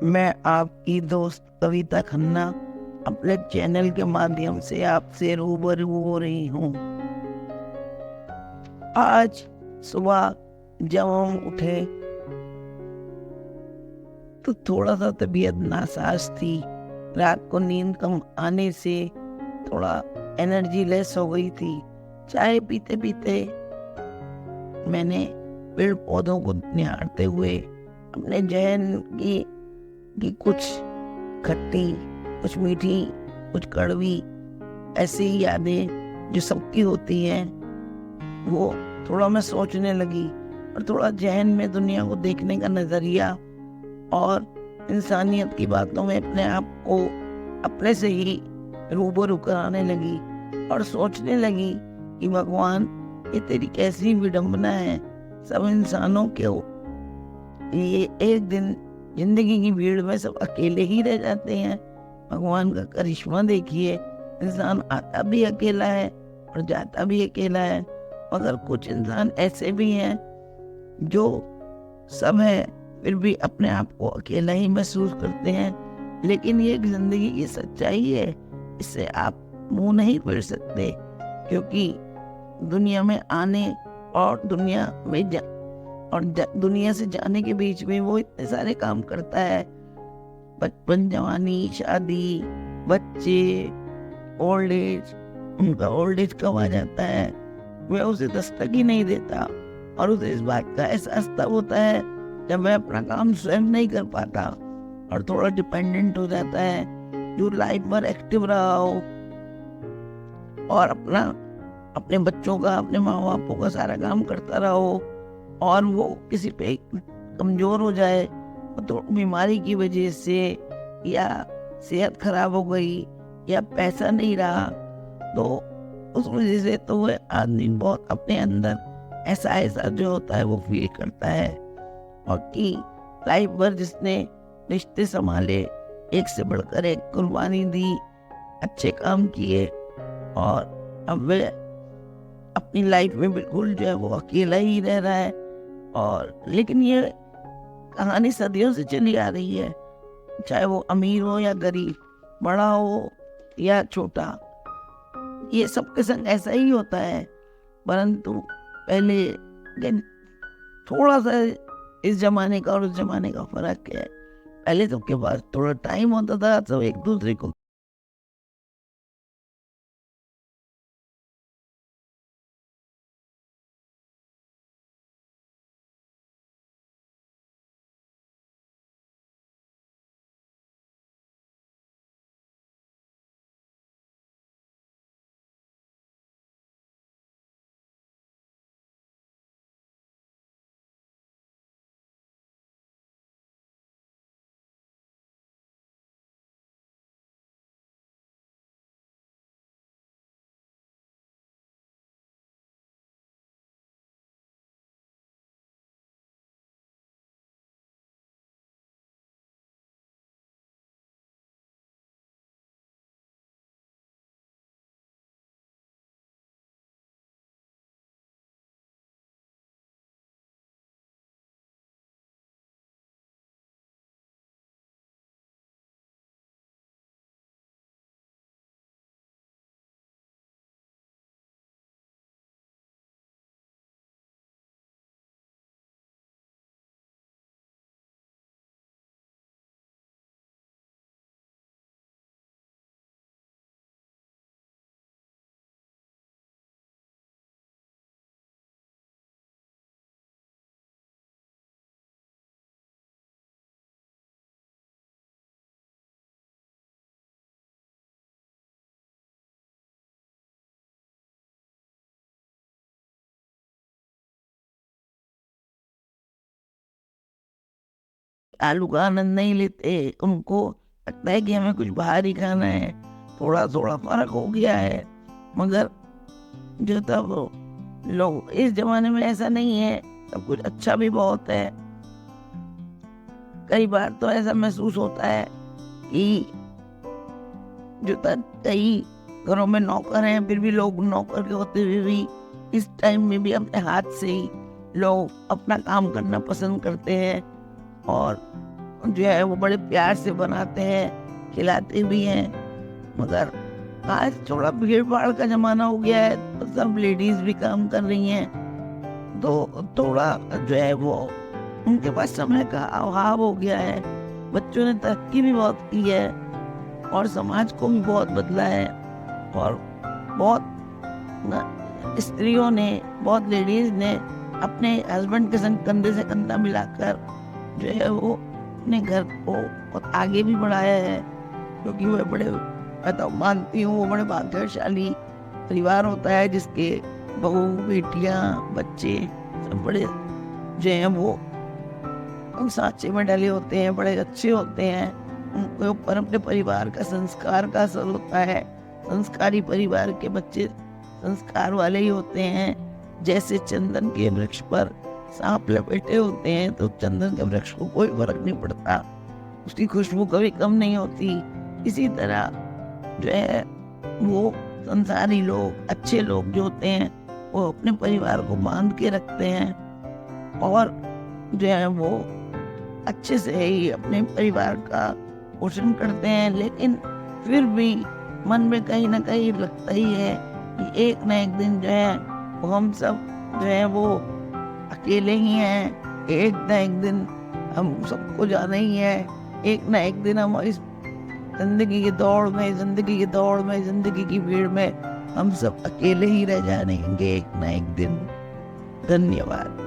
मैं आपकी दोस्त कविता खन्ना अपने चैनल के माध्यम से आपसे रूबरू हो रही हूँ। आज सुबह जब हम उठे तो थोड़ा सा तबीयत नासाज थी। रात को नींद कम आने से थोड़ा एनर्जी लेस हो गई थी। चाय पीते पीते मैंने पेड़ पौधों को निहारते हुए अपने जहन की कुछ खट्टी, कुछ मीठी, कुछ कड़वी ऐसी यादें जो सबकी होती हैं, वो थोड़ा मैं सोचने लगी और थोड़ा जहन में दुनिया को देखने का नजरिया और इंसानियत की बातों में अपने आप को अपने से ही रूबरू कराने लगी और सोचने लगी कि भगवान, ये तेरी कैसी विडंबना है। सब इंसानों के ये एक दिन जिंदगी की भीड़ में सब अकेले ही रह जाते हैं। भगवान का करिश्मा देखिए, इंसान आता भी अकेला है और जाता भी अकेला है, मगर कुछ इंसान ऐसे भी हैं जो सब है फिर भी अपने आप को अकेला ही महसूस करते हैं। लेकिन ये एक जिंदगी की सच्चाई है, इससे आप मुंह नहीं फेर सकते, क्योंकि दुनिया में आने और दुनिया से जाने के बीच में वो इतने सारे काम करता है। बचपन, जवानी, शादी, बच्चे, ओल्ड एज, उनका ओल्ड एज कब आ जाता है वह उसे दस्तक ही नहीं देता। और उसे इस बात का एहसास तब होता है जब वह अपना काम स्वयं नहीं कर पाता और थोड़ा डिपेंडेंट हो जाता है। जो लाइफ भर एक्टिव रहा हो और अपने बच्चों का, अपने माँ बापों का सारा काम करता रहा हो और वो किसी पे कमजोर हो जाए तो बीमारी की वजह से या सेहत खराब हो गई या पैसा नहीं रहा, तो उस वजह से तो वह आदमी बहुत अपने अंदर ऐसा जो होता है वो फील करता है। और कि लाइफ भर जिसने रिश्ते संभाले, एक से बढ़कर एक कुर्बानी दी, अच्छे काम किए, और अब वह अपनी लाइफ में बिल्कुल जो है वो अकेला ही रह रहा है। और लेकिन ये कहानी सदियों से चली आ रही है, चाहे वो अमीर हो या गरीब, बड़ा हो या छोटा, ये सबके संग ऐसा ही होता है। परंतु पहले थोड़ा सा इस जमाने का और उस जमाने का फर्क है। पहले सबके पास थोड़ा टाइम होता था, सब एक दूसरे को आलू का आनंद नहीं लेते। उनको लगता है कि हमें कुछ बाहर ही खाना है, थोड़ा थोड़ा फर्क हो गया है। मगर जो तब लोग, इस जमाने में ऐसा नहीं है, सब कुछ अच्छा भी बहुत है। कई बार तो ऐसा महसूस होता है कि जो तक कई घरों में नौकर हैं, फिर भी लोग नौकर के होते हुए भी इस टाइम में भी अपने हाथ से ही लोग अपना काम करना पसंद करते हैं। और जो है वो बड़े प्यार से बनाते हैं, खिलाते भी हैं। मगर आज थोड़ा भीड़ भाड़ का जमाना हो गया है, तो सब लेडीज भी काम कर रही हैं, तो थोड़ा जो है वो उनके पास समय का अभाव हो गया है। बच्चों ने तरक्की भी बहुत की है और समाज को भी बहुत बदला है, और बहुत स्त्रियों ने, बहुत लेडीज ने अपने हस्बैंड के संग कंधे से कंधा मिलाकर जो है वो अपने घर को बहुत आगे भी बढ़ाया है। क्योंकि वह बड़े, मैं तो मानती हूँ, वो बड़े भाग्यशाली परिवार होता है जिसके बहू, बेटियां, बच्चे सब बड़े जो हैं वो सांचे में डले होते हैं, बड़े अच्छे होते हैं। उनके ऊपर अपने परिवार का संस्कार का असर होता है। संस्कारी परिवार के बच्चे संस्कार वाले ही होते हैं। जैसे चंदन के वृक्ष पर सांप लपेटे होते हैं, तो चंदन के वृक्ष को कोई फर्क नहीं पड़ता, उसकी खुशबू कभी कम नहीं होती। इसी तरह जो है वो संसारी लोग, अच्छे लोग जो होते हैं, वो अपने परिवार को बांध के रखते हैं और जो है वो अच्छे से ही अपने परिवार का पोषण करते हैं। लेकिन फिर भी मन में कहीं ना कहीं लगता ही है कि एक ना एक दिन जो है वो हम सब जो है वो अकेले ही हैं। एक ना एक दिन हम सबको जाना ही है। एक ना एक दिन हम इस जिंदगी की दौड़ में, जिंदगी की भीड़ में हम सब अकेले ही रह जाएंगे एक ना एक दिन। धन्यवाद।